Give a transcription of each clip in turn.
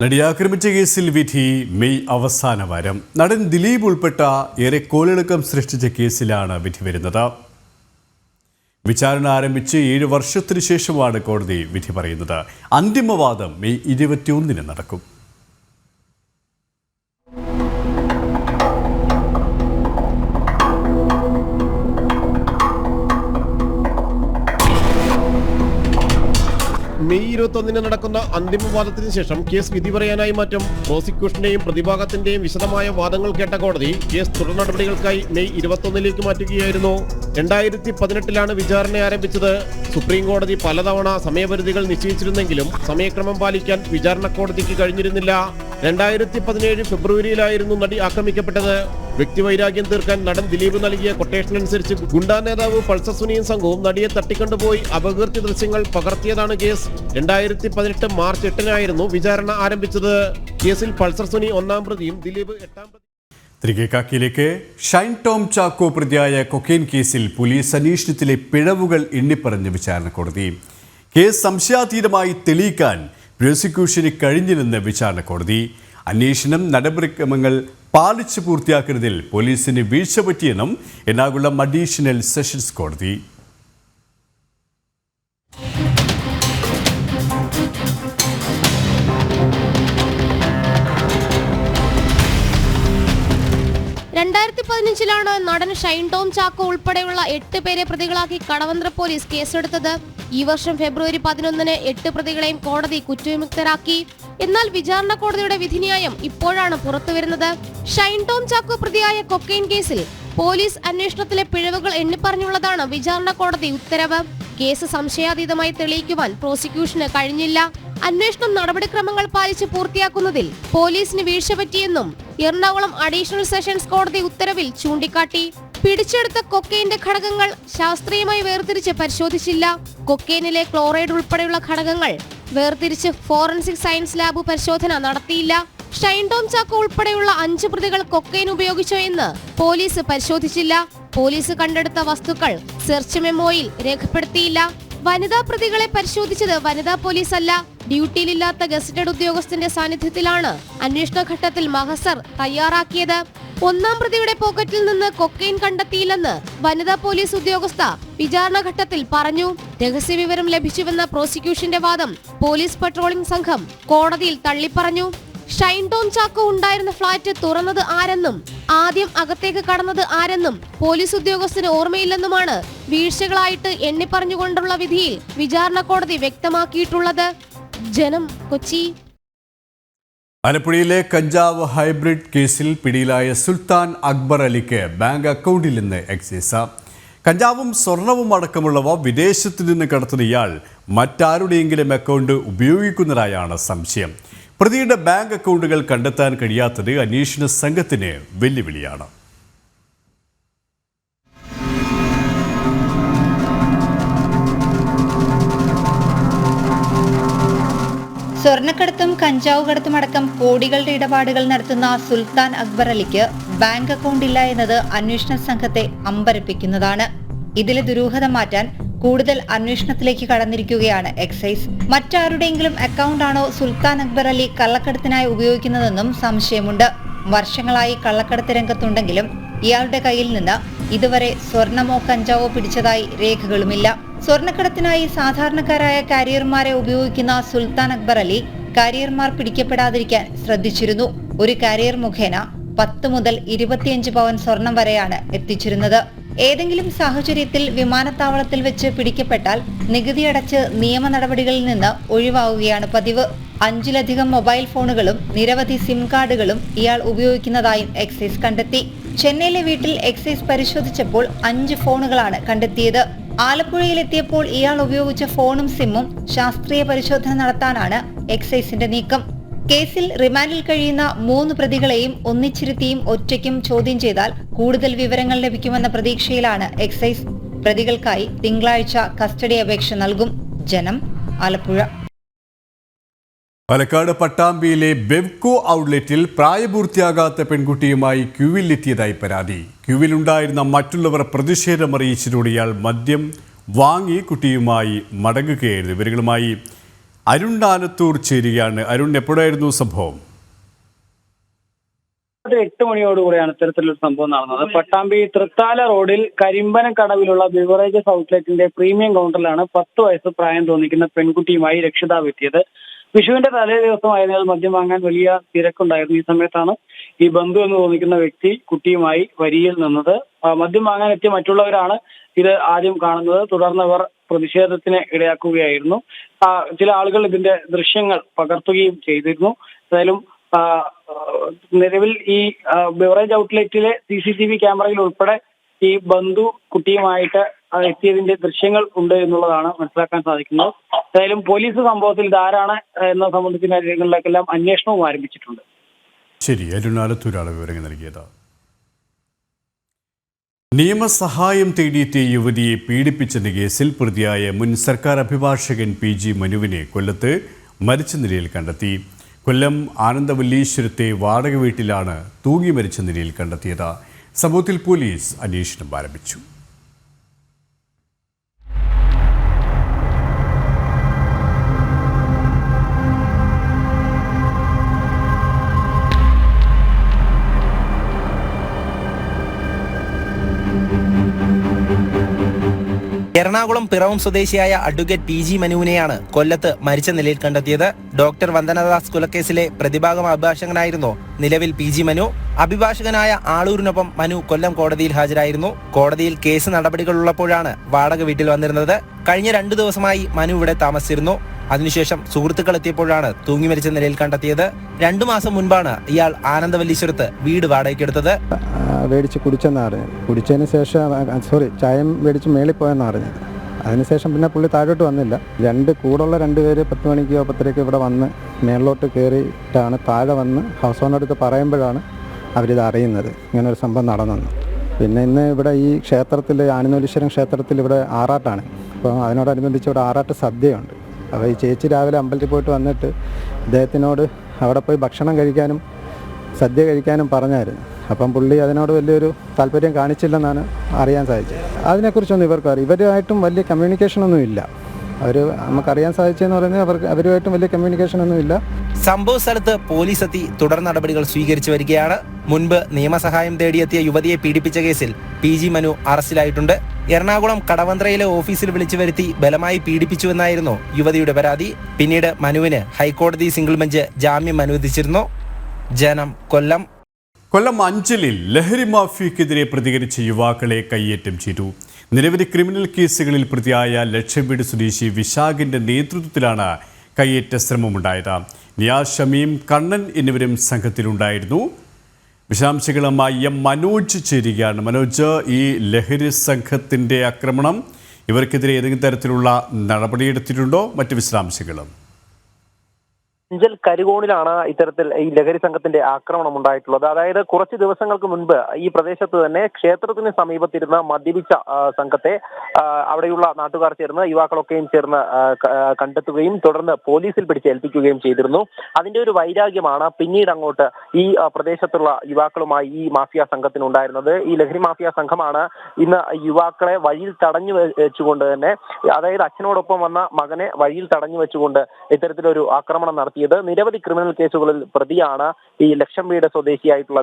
നടിയെ ആക്രമിച്ച കേസിൽ വിധി മെയ് അവസാന വാരം. നടൻ ദിലീപ് ഉൾപ്പെട്ട ഏറെ കോളിളക്കം സൃഷ്ടിച്ച കേസിലാണ് വിധി വരുന്നത്. വിചാരണ ആരംഭിച്ച് 7 വർഷത്തിനു ശേഷമാണ് കോടതി വിധി പറയുന്നത്. അന്തിമവാദം മെയ് 21 നടക്കും. മെയ് 21 നടക്കുന്ന അന്തിമവാദത്തിന് ശേഷം കേസ് വിധി പറയാനായി മാറ്റും. പ്രോസിക്യൂഷന്റെയും പ്രതിഭാഗത്തിന്റെയും വിശദമായ വാദങ്ങൾ കേട്ട കോടതി കേസ് തുടർ നടപടികൾക്കായി മെയ് 21 മാറ്റുകയായിരുന്നു. 2018 വിചാരണ ആരംഭിച്ചത്. സുപ്രീം കോടതി പലതവണ സമയപരിധികൾ നിശ്ചയിച്ചിരുന്നെങ്കിലും സമയക്രമം പാലിക്കാൻ വിചാരണ കോടതിക്ക് കഴിഞ്ഞിരുന്നില്ല. 2017 ഫെബ്രുവരിയിലായിരുന്നു നടി ആക്രമിക്കപ്പെട്ടത്. വ്യക്തിവൈരാഗ്യം തീർക്കാൻ നടൻ ദിലീപ് നൽകിയ കൊട്ടേഷൻ അനുസരിച്ച് ഗുണ്ടാ നേതാവ് പൾസർ സുനിയും സംഘവും നടിയെ തട്ടിക്കൊണ്ടുപോയി അപകീർത്തി ദൃശ്യങ്ങൾ പകർത്തിയതാണ് കേസ്. 2018 മാർച്ച് 8 വിചാരണ ആരംഭിച്ചത്. കേസിൽ പൾസർ സുനി 1-ാം പ്രതിയും ദിലീപ് 8-ാം പ്രതി. തിരികെ കാക്കിയിലേക്ക്. ഷൈൻ ടോം ചാക്കോ പ്രതിയായ കൊക്കെയിൻ കേസിൽ പോലീസ് അന്വേഷണത്തിലെ പിഴവുകൾ എണ്ണിപ്പറഞ്ഞ് വിചാരണ കോടതി. കേസ് സംശയാതീതമായി തെളിയിക്കാൻ പ്രോസിക്യൂഷന് കഴിഞ്ഞില്ലെന്ന് വിചാരണ കോടതി. അന്വേഷണം നടപടിക്രമങ്ങൾ പാലിച്ച് പൂർത്തിയാക്കുന്നതിൽ പോലീസിന് വീഴ്ച പറ്റിയെന്നും എറണാകുളം അഡീഷണൽ സെഷൻസ് കോടതി. നടൻ ഷൈൻ ടോം ചാക്കോ ഉൾപ്പെടെയുള്ള 8 പേരെ പ്രതികളാക്കി കടവന്ത്ര പോലീസ് കേസെടുത്തത്. ഈ വർഷം ഫെബ്രുവരി 11 8 പ്രതികളെയും കോടതി കുറ്റവിമുക്തരാക്കി. എന്നാൽ വിചാരണ കോടതിയുടെ വിധിന്യായം ഇപ്പോഴാണ് പുറത്തുവരുന്നത്. ഷൈൻ ടോം ചാക്കോ പ്രതിയായ കൊക്കെയിൻ കേസിൽ പോലീസ് അന്വേഷണത്തിലെ പിഴവുകൾ എണ്ണിപ്പറഞ്ഞുള്ളതാണ് വിചാരണ കോടതി ഉത്തരവ്. കേസ് സംശയാതീതമായി തെളിയിക്കുവാൻ പ്രോസിക്യൂഷന് കഴിഞ്ഞില്ല. അന്വേഷണം നടപടിക്രമങ്ങൾ പാലിച്ച് പൂർത്തിയാക്കുന്നതിൽ പോലീസിന് വീഴ്ച പറ്റിയെന്നും എറണാകുളം അഡീഷണൽ സെഷൻസ് കോടതി ഉത്തരവിൽ ചൂണ്ടിക്കാട്ടി. പിടിച്ചെടുത്ത കൊക്കെയിന്റെ ഘടകങ്ങൾ ശാസ്ത്രീയമായി വേർതിരിച്ച് പരിശോധിച്ചില്ല. കൊക്കെയിനിലെ ക്ലോറൈഡ് ഉൾപ്പെടെയുള്ള ഘടകങ്ങൾ വേർതിരിച്ച് ഫോറൻസിക് സയൻസ് ലാബ് പരിശോധന നടത്തിയില്ല. ഷൈൻ ടോം ചാക്കോ ഉൾപ്പെടെയുള്ള 5 പ്രതികൾ കൊക്കെയിൻ ഉപയോഗിച്ചോ എന്ന് പോലീസ് പരിശോധിച്ചില്ല. പോലീസ് കണ്ടെടുത്ത വസ്തുക്കൾ സെർച്ച് മെമ്മോയിൽ രേഖപ്പെടുത്തിയില്ല. വനിതാ പ്രതികളെ പരിശോധിച്ചത് വനിതാ പോലീസ് അല്ല. ഡ്യൂട്ടിയിലില്ലാത്ത ഗസറ്റഡ് ഉദ്യോഗസ്ഥന്റെ സാന്നിധ്യത്തിലാണ് അന്വേഷണ ഘട്ടത്തിൽ മഹസർ തയ്യാറാക്കിയത്. 1-ാം പ്രതിയുടെ പോക്കറ്റിൽ നിന്ന് കൊക്കെയിൻ കണ്ടെത്തിയില്ലെന്ന് വനിതാ പോലീസ് ഉദ്യോഗസ്ഥ വിചാരണ ഘട്ടത്തിൽ പറഞ്ഞു. രഹസ്യവിവരം ലഭിച്ചുവെന്ന പ്രോസിക്യൂഷന്റെ വാദം പോലീസ് പട്രോളിംഗ് സംഘം കോടതിയിൽ തള്ളിപ്പറഞ്ഞു. ഷൈൻ ടോം ചാക്കോ ഉണ്ടായിരുന്ന ഫ്ളാറ്റ് തുറന്നത് ആരെന്നും ആദ്യം അകത്തേക്ക് കടന്നത് ആരെന്നും പോലീസ് ഉദ്യോഗസ്ഥന് ഓർമ്മയില്ലെന്നുമാണ് വീഴ്ചകളായിട്ട് എണ്ണിപ്പറഞ്ഞുകൊണ്ടുള്ള വിധിയിൽ വിചാരണ കോടതി വ്യക്തമാക്കിയിട്ടുള്ളത്. ജനം, കൊച്ചി. ആലപ്പുഴയിലെ കഞ്ചാവ് ഹൈബ്രിഡ് കേസിൽ പിടിയിലായ സുൽത്താൻ അക്ബർ അലിക്ക് ബാങ്ക് അക്കൗണ്ടിൽ നിന്ന് എക്സൈസ്. കഞ്ചാവും സ്വർണവും അടക്കമുള്ളവ വിദേശത്തു നിന്ന് കടത്തുന്ന ഇയാൾ മറ്റാരുടെയെങ്കിലും അക്കൗണ്ട് ഉപയോഗിക്കുന്നതായാണ് സംശയം. പ്രതിയുടെ ബാങ്ക് അക്കൗണ്ടുകൾ കണ്ടെത്താൻ കഴിയാത്തത് അന്വേഷണ സംഘത്തിന് വെല്ലുവിളിയാണ്. സ്വർണ്ണക്കടത്തും കഞ്ചാവ് കടത്തും അടക്കം കോടികളുടെ ഇടപാടുകൾ നടത്തുന്ന സുൽത്താൻ അക്ബർ അലിക്ക് ബാങ്ക് അക്കൗണ്ട് ഇല്ല എന്നത് അന്വേഷണ സംഘത്തെ അമ്പരപ്പിക്കുന്നതാണ്. ഇതിലെ ദുരൂഹത മാറ്റാൻ കൂടുതൽ അന്വേഷണത്തിലേക്ക് കടന്നിരിക്കുകയാണ് എക്സൈസ്. മറ്റാരുടെയെങ്കിലും അക്കൗണ്ടാണോ സുൽത്താൻ അക്ബർ അലി കള്ളക്കടത്തിനായി ഉപയോഗിക്കുന്നതെന്നും സംശയമുണ്ട്. വർഷങ്ങളായി കള്ളക്കടത്ത് രംഗത്തുണ്ടെങ്കിലും ഇയാളുടെ കയ്യിൽ നിന്ന് ഇതുവരെ സ്വർണമോ കഞ്ചാവോ പിടിച്ചതായി രേഖകളുമില്ല. സ്വർണ്ണക്കടത്തിനായി സാധാരണക്കാരായ കാരിയർമാരെ ഉപയോഗിക്കുന്ന സുൽത്താൻ അക്ബർ അലി കാരിയർമാർ പിടിക്കപ്പെടാതിരിക്കാൻ ശ്രദ്ധിച്ചിരുന്നു. ഒരു കാരിയർ മുഖേന 10 മുതൽ 25 പവൻ സ്വർണം വരെയാണ് എത്തിച്ചിരുന്നത്. ഏതെങ്കിലും സാഹചര്യത്തിൽ വിമാനത്താവളത്തിൽ വെച്ച് പിടിക്കപ്പെട്ടാൽ നികുതി അടച്ച് നിയമ നടപടികളിൽ നിന്ന് ഒഴിവാവുകയാണ് പതിവ്. 5ലധികം മൊബൈൽ ഫോണുകളും നിരവധി സിം കാർഡുകളും ഇയാൾ ഉപയോഗിക്കുന്നതായും എക്സൈസ് കണ്ടെത്തി. ചെന്നൈയിലെ വീട്ടിൽ എക്സൈസ് പരിശോധിച്ചപ്പോൾ 5 ഫോണുകളാണ് കണ്ടെത്തിയത്. ആലപ്പുഴയിലെത്തിയപ്പോൾ ഇയാൾ ഉപയോഗിച്ച ഫോണും സിമ്മും ശാസ്ത്രീയ പരിശോധന നടത്താനാണ് എക്സൈസിന്റെ നീക്കം. കേസിൽ റിമാൻഡിൽ കഴിയുന്ന 3 പ്രതികളെയും ഒന്നിച്ചിരുത്തിയും ഒറ്റയ്ക്കും ചോദ്യം ചെയ്താൽ കൂടുതൽ വിവരങ്ങൾ ലഭിക്കുമെന്ന പ്രതീക്ഷയിലാണ് എക്സൈസ്. പ്രതികൾക്കായി തിങ്കളാഴ്ച കസ്റ്റഡി അപേക്ഷ നൽകും. ജനം, ആലപ്പുഴ. പാലക്കാട് പട്ടാമ്പിയിലെ ബെവ്കോ ഔട്ട്ലെറ്റിൽ പ്രായപൂർത്തിയാകാത്ത പെൺകുട്ടിയുമായി ക്യൂവിലെത്തിയതായി പരാതി. ക്യൂവിലുണ്ടായിരുന്ന മറ്റുള്ളവർ പ്രതിഷേധമറിയിച്ചതോടെ ഇയാൾ മദ്യം വാങ്ങി കുട്ടിയുമായി മടങ്ങുകയായിരുന്നു. ഇവരുമായി അരുൺ ആലത്തൂർ ചേരുകയാണ്. അരുൺ, എപ്പോഴായിരുന്നു സംഭവം? 8 മണിയോടുകൂടിയാണ് ഇത്തരത്തിലൊരു സംഭവം നടന്നത്. പട്ടാമ്പി തൃത്താല റോഡിൽ കരിമ്പനം കടവിലുള്ള ബിവറേജസ് ഔട്ട്ലെറ്റിന്റെ പ്രീമിയം കൗണ്ടറിലാണ് 10 വയസ്സ് പ്രായം തോന്നിക്കുന്ന പെൺകുട്ടിയുമായി രക്ഷിതാവ് എത്തിയത്. വിഷുവിന്റെ തലേ ദിവസമായതിനാൽ മദ്യം വാങ്ങാൻ വലിയ തിരക്കുണ്ടായിരുന്നു. ഈ സമയത്താണ് ഈ ബന്ധു എന്ന് തോന്നിക്കുന്ന വ്യക്തി കുട്ടിയുമായി വരിയിൽ നിന്നത്. മദ്യം വാങ്ങാൻ എത്തിയ മറ്റുള്ളവരാണ് ഇത് ആദ്യം കാണുന്നത്. തുടർന്ന് അവർ പ്രതിഷേധത്തിന് ഇടയാക്കുകയായിരുന്നു. ചില ആളുകൾ ഇതിന്റെ ദൃശ്യങ്ങൾ പകർത്തുകയും ചെയ്തിരുന്നു. ഏതായാലും നിലവിൽ ഈ ബിവറേജ് ഔട്ട്ലെറ്റിലെ CCTV ക്യാമറയിൽ ഉൾപ്പെടെ ഈ ബന്ധു കുട്ടിയുമായിട്ട് എത്തിയതിന്റെ ദൃശ്യങ്ങൾ ഉണ്ട് എന്നുള്ളതാണ് മനസ്സിലാക്കാൻ സാധിക്കുന്നത്. ഏതായാലും പോലീസ് സംഭവത്തിൽ ഇതാരാണ് എന്ന സംബന്ധിക്കുന്ന കാര്യങ്ങളിലേക്കെല്ലാം അന്വേഷണവും ആരംഭിച്ചിട്ടുണ്ട്. ശരി, അരുൺ ആലത്തൂരാണ് വിവരങ്ങൾ നൽകിയത്. നിയമസഹായം തേടിയെത്തിയ യുവതിയെ പീഡിപ്പിച്ചെന്ന കേസിൽ പ്രതിയായ മുൻ സർക്കാർ അഭിഭാഷകൻ PG മനുവിനെ കൊല്ലത്ത് മരിച്ച നിലയിൽ കണ്ടെത്തി. കൊല്ലം ആനന്ദവല്ലീശ്വരത്തെ വാടക വീട്ടിലാണ് തൂങ്ങി മരിച്ച നിലയിൽ കണ്ടെത്തിയത്. സംഭവത്തിൽ പോലീസ് അന്വേഷണം ആരംഭിച്ചു. എറണാകുളം പിറവം സ്വദേശിയായ അഡ്വക്കേറ്റ് PG മനുവിനെയാണ് കൊല്ലത്ത് മരിച്ച നിലയിൽ കണ്ടെത്തിയത്. ഡോക്ടർ വന്ദനദാസ് കൊലക്കേസിലെ പ്രതിഭാഗം അഭിഭാഷകനായിരുന്നു നിലവിൽ PG മനു. അഭിഭാഷകനായ ആളൂരിനൊപ്പം മനു കൊല്ലം കോടതിയിൽ ഹാജരായിരുന്നു. കോടതിയിൽ കേസ് നടപടികളുള്ളപ്പോഴാണ് വാടക വീട്ടിൽ വന്നിരുന്നത്. കഴിഞ്ഞ 2 ദിവസമായി മനു ഇവിടെ താമസിച്ചിരുന്നു. അതിനുശേഷം സുഹൃത്തുക്കൾ എത്തിയപ്പോഴാണ് തൂങ്ങി മരിച്ച നിലയിൽ കണ്ടെത്തിയത്. 2 മാസം മുൻപാണ് ഇയാൾ ആനന്ദവല്ലീശ്വരത്ത് വീട് വാടകയ്ക്കെടുത്തത്. മേടിച്ച് കുടിച്ചെന്നാണ് കുടിച്ചതിന് ശേഷം ചായം മേടിച്ച് മേളിൽ പോയെന്നാണ് അറിഞ്ഞത്. അതിനുശേഷം പിന്നെ പുള്ളി താഴോട്ട് വന്നില്ല. കൂടുള്ള 2 പേര് 10 മണിക്കോ 10:30 ഇവിടെ വന്ന് മേളിലോട്ട് കയറിയിട്ടാണ് താഴെ വന്ന് ഹൗസ് ഓണറടുത്ത് പറയുമ്പോഴാണ് അവരിത് അറിയുന്നത് ഇങ്ങനൊരു സംഭവം നടന്നെന്ന്. പിന്നെ ഇന്ന് ഇവിടെ ഈ ക്ഷേത്രത്തിൽ ആനന്ദവല്ലീശ്വരം ക്ഷേത്രത്തിൽ ഇവിടെ ആറാട്ടാണ്. അപ്പോൾ അതിനോടനുബന്ധിച്ച് ഇവിടെ ആറാട്ട് സദ്യയുണ്ട്. അപ്പോൾ ഈ ചേച്ചി രാവിലെ അമ്പലത്തിൽ പോയിട്ട് വന്നിട്ട് ഇദ്ദേഹത്തിനോട് അവിടെ പോയി ഭക്ഷണം കഴിക്കാനും സദ്യ കഴിക്കാനും പറഞ്ഞായിരുന്നു. അപ്പം പുള്ളി അതിനോട് വലിയൊരു താല്പര്യം കാണിച്ചില്ലെന്നാണ് അറിയാൻ സാധിച്ചത്. അതിനെക്കുറിച്ചൊന്നും ഇവർക്ക് അറിയാം. ഇവരുമായിട്ടും വലിയ കമ്മ്യൂണിക്കേഷനൊന്നും ഇല്ല. നമുക്കറിയാൻ സാധിച്ചതെന്ന് പറയുന്നത് അവരുമായിട്ടും വലിയ കമ്മ്യൂണിക്കേഷനൊന്നും ഇല്ല. സംഭവ സ്ഥലത്ത് പോലീസ് എത്തി തുടർ നടപടികൾ സ്വീകരിച്ചു വരികയാണ്. മുൻപ് നിയമസഹായം തേടിയെത്തിയ യുവതിയെ പീഡിപ്പിച്ച കേസിൽ PG മനു അറസ്റ്റിലായിട്ടുണ്ട്. എറണാകുളം കടവന്ത്രയിലെ ഓഫീസിൽ വിളിച്ചു വരുത്തി ബലമായി പീഡിപ്പിച്ചുവെന്നായിരുന്നു യുവതിയുടെ പരാതി. പിന്നീട് മനുവിന് ഹൈക്കോടതി സിംഗിൾ ബെഞ്ച് ജാമ്യം അനുവദിച്ചിരുന്നു. ജനം, കൊല്ലം. കൊല്ലം അഞ്ചലിൽ ലഹരി മാഫിയക്കെതിരെ പ്രതികരിച്ച യുവാക്കളെ കയ്യേറ്റം ചെയ്തു. നിരവധി ക്രിമിനൽ കേസുകളിൽ പ്രതിയായ ലക്ഷംവീട് സ്വദേശി വിശാഖിന്റെ നേതൃത്വത്തിലാണ് കയ്യേറ്റ ശ്രമമുണ്ടായത്. നിയാസ്, ഷമീം, കണ്ണൻ എന്നിവരും സംഘത്തിലുണ്ടായിരുന്നു. വിശദാംശങ്ങളുമായി മനോജ് ചേരുകയാണ്. മനോജ്, ഈ ലഹരി സംഘത്തിന്റെ ആക്രമണം, ഇവർക്കെതിരെ ഏതെങ്കിലും തരത്തിലുള്ള നടപടിയെടുത്തിട്ടുണ്ടോ? മറ്റ് വിശദാംശങ്ങളും? അഞ്ചൽ കരികോണിലാണ് ഇത്തരത്തിൽ ഈ ലഹരി സംഘത്തിന്റെ ആക്രമണം ഉണ്ടായിട്ടുള്ളത്. അതായത് കുറച്ച് ദിവസങ്ങൾക്ക് മുൻപ് ഈ പ്രദേശത്ത് തന്നെ ക്ഷേത്രത്തിന് സമീപത്തിരുന്ന മദ്യപിച്ച സംഘത്തെ അവിടെയുള്ള നാട്ടുകാർ ചേർന്ന് യുവാക്കളൊക്കെയും ചേർന്ന് കണ്ടെത്തുകയും തുടർന്ന് പോലീസിൽ പിടിച്ചേൽപ്പിക്കുകയും ചെയ്തിരുന്നു. അതിന്റെ ഒരു വൈരാഗ്യമാണ് പിന്നീട് അങ്ങോട്ട് ഈ പ്രദേശത്തുള്ള യുവാക്കളുമായി ഈ മാഫിയ സംഘത്തിനുണ്ടായിരുന്നത്. ഈ ലഹരി മാഫിയ സംഘമാണ് ഇന്ന് യുവാക്കളെ വഴിയിൽ തടഞ്ഞു വെച്ചുകൊണ്ട് തന്നെ, അതായത് അച്ഛനോടൊപ്പം വന്ന മകനെ വഴിയിൽ തടഞ്ഞു വെച്ചുകൊണ്ട് ഇത്തരത്തിലൊരു ആക്രമണം നടത്തി. നിരവധി ക്രിമിനൽ കേസുകളിൽ പ്രതിയാണ് ഈ ലക്ഷംവീട് സ്വദേശിയായിട്ടുള്ള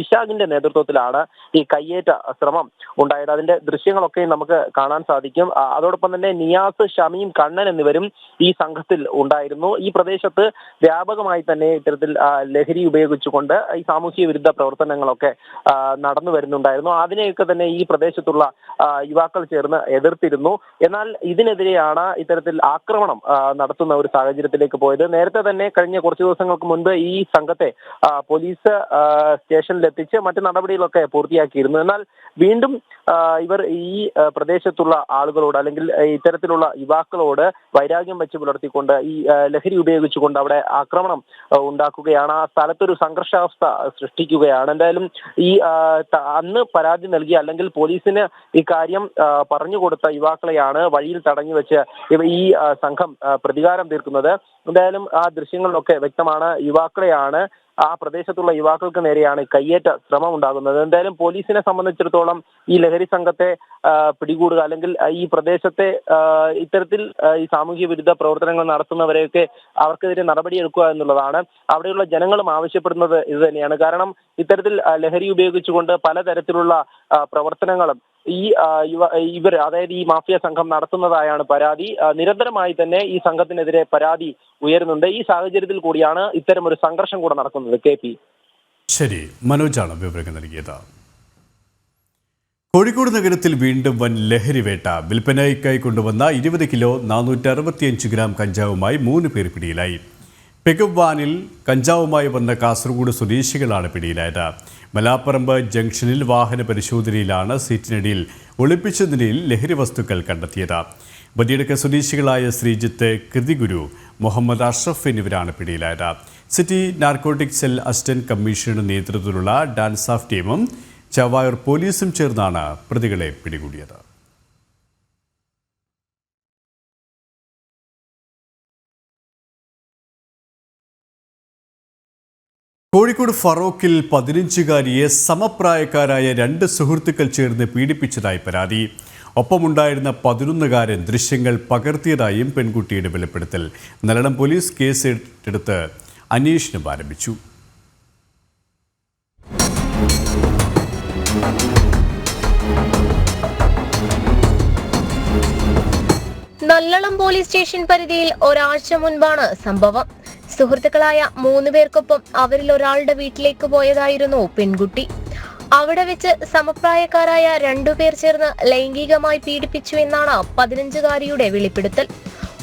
വിശാഖിന്റെ നേതൃത്വത്തിലാണ് ഈ കയ്യേറ്റ ശ്രമം ഉണ്ടായത്. അതിന്റെ ദൃശ്യങ്ങളൊക്കെ നമുക്ക് കാണാൻ സാധിക്കും. അതോടൊപ്പം തന്നെ നിയാസ്, ഷമീം, കണ്ണൻ എന്നിവരും ഈ സംഘത്തിൽ ഉണ്ടായിരുന്നു. ഈ പ്രദേശത്ത് വ്യാപകമായി തന്നെ ഇത്തരത്തിൽ ലഹരി ഉപയോഗിച്ചുകൊണ്ട് ഈ സാമൂഹ്യ വിരുദ്ധ പ്രവർത്തനങ്ങളൊക്കെ നടന്നു വരുന്നുണ്ടായിരുന്നു. അതിനെയൊക്കെ തന്നെ ഈ പ്രദേശത്തുള്ള യുവാക്കൾ ചേർന്ന് എതിർത്തിരുന്നു. എന്നാൽ ഇതിനെതിരെയാണ് ഇത്തരത്തിൽ ആക്രമണം നടത്തുന്ന ഒരു സാഹചര്യത്തിലേക്ക് പോയത്. നേരത്തെ തന്നെ കഴിഞ്ഞ കുറച്ച് ദിവസങ്ങൾക്ക് മുൻപ് ഈ സംഘത്തെ പോലീസ് സ്റ്റേഷനിലെത്തിച്ച് മറ്റു നടപടികളൊക്കെ പൂർത്തിയാക്കിയിരുന്നു. എന്നാൽ വീണ്ടും ഇവർ ഈ പ്രദേശത്തുള്ള ആളുകളോട് അല്ലെങ്കിൽ ഇത്തരത്തിലുള്ള യുവാക്കളോട് വൈരാഗ്യം വെച്ച് പുലർത്തിക്കൊണ്ട് ഈ ലഹരി ഉപയോഗിച്ചുകൊണ്ട് അവിടെ ആക്രമണം ഉണ്ടാക്കുകയാണ്. ആ സ്ഥലത്തൊരു സംഘർഷാവസ്ഥ സൃഷ്ടിക്കുകയാണ്. എന്തായാലും ഈ അന്ന് പരാതി നൽകിയ അല്ലെങ്കിൽ പോലീസിന് ഈ കാര്യം പറഞ്ഞു കൊടുത്ത യുവാക്കളെയാണ് വഴിയിൽ തടഞ്ഞു വെച്ച് ഈ സംഘം പ്രതികാരം തീർക്കുന്നത്. എന്തായാലും ആ ദൃശ്യങ്ങളിലൊക്കെ വ്യക്തമാണ് യുവാക്കളെയാണ് ആ പ്രദേശത്തുള്ള യുവാക്കൾക്ക് നേരെയാണ് കയ്യേറ്റ ശ്രമം ഉണ്ടാകുന്നത്. എന്തായാലും പോലീസിനെ സംബന്ധിച്ചിടത്തോളം ഈ ലഹരി സംഘത്തെ പിടികൂടുക, അല്ലെങ്കിൽ ഈ പ്രദേശത്തെ ഇത്തരത്തിൽ ഈ സാമൂഹ്യ വിരുദ്ധ പ്രവർത്തനങ്ങൾ നടത്തുന്നവരെയൊക്കെ അവർക്കെതിരെ നടപടിയെടുക്കുക എന്നുള്ളതാണ്. അവിടെയുള്ള ജനങ്ങളും ആവശ്യപ്പെടുന്നത് ഇത് തന്നെയാണ്. കാരണം ഇത്തരത്തിൽ ലഹരി ഉപയോഗിച്ചുകൊണ്ട് പലതരത്തിലുള്ള പ്രവർത്തനങ്ങളും ഇവർ അതായത് ഈ മാഫിയ സംഘം നടത്തുന്നതായാണ് പരാതി. നിരന്തരമായി തന്നെ ഈ സംഘത്തിനെതിരെ പരാതി ഉയരുന്നുണ്ട്. ഈ സാഹചര്യത്തിൽ കൂടിയാണ് ഇത്തരം ഒരു സംഘർഷം കൂടെ നടക്കുന്നത്. KP. ശരി, മനോജാണ് വിവരങ്ങൾ നൽകിയത്. കോഴിക്കോട് നഗരത്തിൽ വീണ്ടും വൻ ലഹരി വേട്ട. വിൽപ്പനയ്ക്കായി കൊണ്ടുവന്ന 20 കിലോ 465 ഗ്രാം കഞ്ചാവുമായി 3 പേർ പിടിയിലായി. പിക്കപ്പ് വാനിൽ കഞ്ചാവുമായി വന്ന കാസർഗോഡ് സ്വദേശികളാണ് പിടിയിലായത്. മലാപ്പറമ്പ് ജംഗ്ഷനിൽ വാഹന പരിശോധനയിലാണ് സീറ്റിനടിയിൽ ഒളിപ്പിച്ച നിലയിൽ ലഹരി വസ്തുക്കൾ കണ്ടെത്തിയത്. ബദിയടുക്ക സ്വദേശികളായ ശ്രീജിത്ത്, കൃതിഗുരു, മുഹമ്മദ് അഷ്റഫ് എന്നിവരാണ് പിടിയിലായത്. സിറ്റി നാർക്കോട്ടിക് സെൽ അസിസ്റ്റന്റ് കമ്മീഷണറുടെ നേതൃത്വത്തിലുള്ള ഡാൻസ് ഓഫ് ടീമും ചവായൂർ പോലീസും ചേർന്നാണ് പ്രതികളെ പിടികൂടിയത്. കോഴിക്കോട് ഫറോക്കിൽ 15-കാരിയെ സമപ്രായക്കാരായ 2 സുഹൃത്തുക്കൾ ചേർന്ന് പീഡിപ്പിച്ചതായി പരാതി. ഒപ്പമുണ്ടായിരുന്ന 11-കാരൻ ദൃശ്യങ്ങൾ പകർത്തിയതായും പെൺകുട്ടിയുടെ വെളിപ്പെടുത്തൽ. നല്ലളം പോലീസ് കേസ് എടുത്ത് അന്വേഷണം ആരംഭിച്ചു. നല്ലളം പോലീസ് സ്റ്റേഷൻ പരിധിയിൽ ഒരാഴ്ച മുൻപാണ് സംഭവം. സുഹൃത്തുക്കളായ 3 പേർക്കൊപ്പം അവരിൽ ഒരാളുടെ വീട്ടിലേക്ക് പോയതായിരുന്നു പെൺകുട്ടി. അവിടെ വെച്ച് സമപ്രായക്കാരായ 2 പേർ ചേർന്ന് ലൈംഗികമായി പീഡിപ്പിച്ചു എന്നാണ് 15-കാരിയുടെ വെളിപ്പെടുത്തൽ.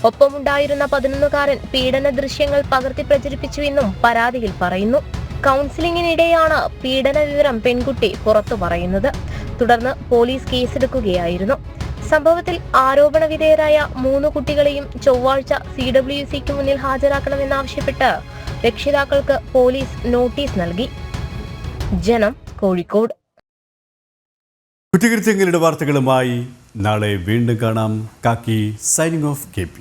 ഒപ്പമുണ്ടായിരുന്ന 11-കാരൻ പീഡന ദൃശ്യങ്ങൾ പകർത്തി പ്രചരിപ്പിച്ചു എന്നും പരാതിയിൽ പറയുന്നു. കൗൺസിലിംഗിനിടെയാണ് പീഡന വിവരം പെൺകുട്ടി പുറത്തു പറയുന്നത്. തുടർന്ന് പോലീസ് കേസെടുക്കുകയായിരുന്നു. സംഭവത്തിൽ ആരോപണ വിധേയരായ 3 കുട്ടികളെയും ചൊവ്വാഴ്ച CWCക്ക് മുന്നിൽ ഹാജരാക്കണമെന്നാവശ്യപ്പെട്ട് രക്ഷിതാക്കൾക്ക് പോലീസ് നോട്ടീസ് നൽകി. ജനം, കോഴിക്കോട്. കുറ്റകൃത്യങ്ങളുടെ വാർത്തകളുമായി നാളെ വീണ്ടും കാണാം. കാക്കി സൈനിങ് ഓഫ് KP.